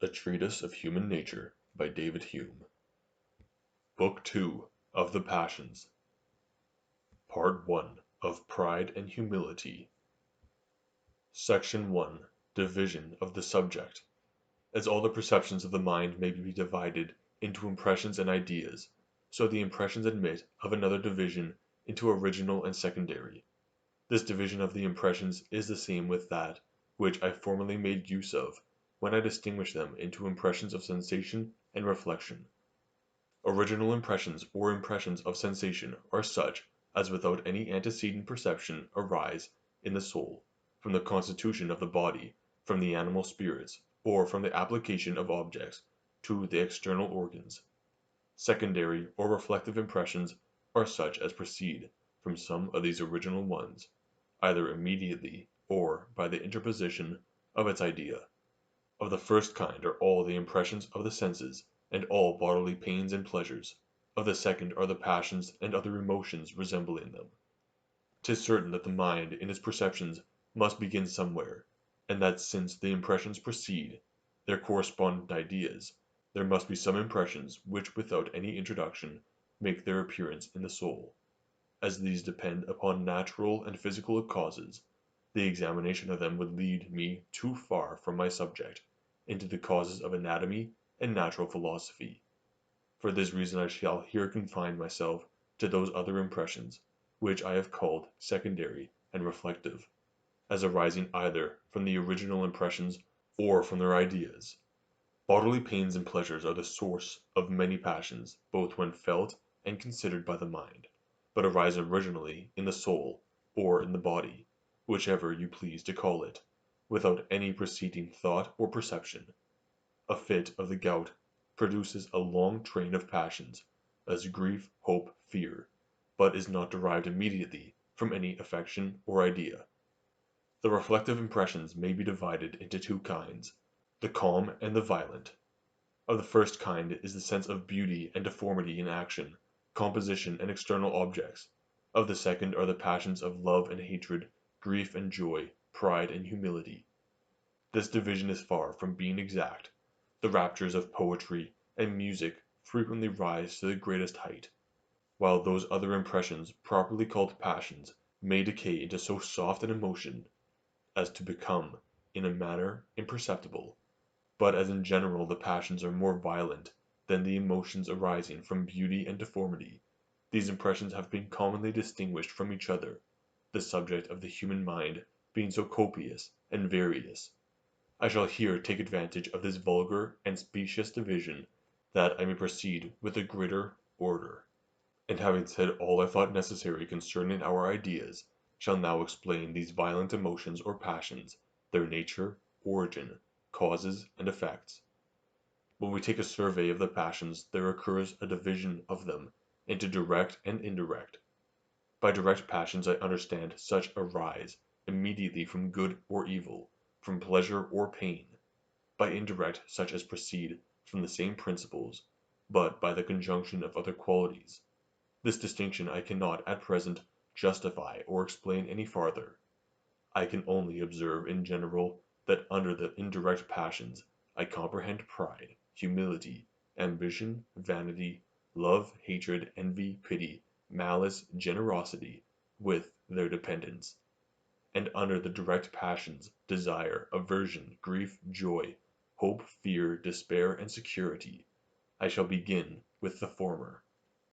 A Treatise of Human Nature by David Hume. Book 2 of the Passions. Part 1 of Pride and Humility. Section 1. Division of the subject. As all the perceptions of the mind may be divided into impressions and ideas, so the impressions admit of another division into original and secondary. This division of the impressions is the same with that which I formerly made use of when I distinguished them into impressions of sensation and reflection. Original impressions or impressions of sensation are such as without any antecedent perception arise in the soul, from the constitution of the body, from the animal spirits, or from the application of objects to the external organs. Secondary or reflective impressions are such as proceed from some of these original ones, either immediately or by the interposition of its idea. Of the first kind are all the impressions of the senses, and all bodily pains and pleasures. Of the second are the passions and other emotions resembling them. 'Tis certain that the mind in its perceptions must begin somewhere, and that since the impressions precede their correspondent ideas, there must be some impressions which without any introduction make their appearance in the soul. As these depend upon natural and physical causes, the examination of them would lead me too far from my subject, into the causes of anatomy and natural philosophy. For this reason I shall here confine myself to those other impressions, which I have called secondary and reflective, as arising either from the original impressions or from their ideas. Bodily pains and pleasures are the source of many passions, both when felt and considered by the mind, but arise originally in the soul or in the body, whichever you please to call it, without any preceding thought or perception. A fit of the gout produces a long train of passions, as grief, hope, fear, but is not derived immediately from any affection or idea. The reflective impressions may be divided into two kinds, the calm and the violent. Of the first kind is the sense of beauty and deformity in action, composition, and external objects. Of the second are the passions of love and hatred, grief and joy, pride and humility. This division is far from being exact. The raptures of poetry and music frequently rise to the greatest height, while those other impressions properly called passions may decay into so soft an emotion as to become, in a manner, imperceptible. But as in general the passions are more violent than the emotions arising from beauty and deformity, these impressions have been commonly distinguished from each other, the subject of the human mind being so copious and various. I shall here take advantage of this vulgar and specious division, that I may proceed with a greater order, and having said all I thought necessary concerning our ideas, shall now explain these violent emotions or passions, their nature, origin, causes, and effects. When we take a survey of the passions there occurs a division of them into direct and indirect. By direct passions I understand such arise immediately from good or evil, from pleasure or pain; by indirect such as proceed from the same principles, but by the conjunction of other qualities. This distinction I cannot at present justify or explain any farther. I can only observe in general that under the indirect passions I comprehend pride, humility, ambition, vanity, love, hatred, envy, pity, malice, generosity, with their dependents; and under the direct passions, desire, aversion, grief, joy, hope, fear, despair, and security. I shall begin with the former.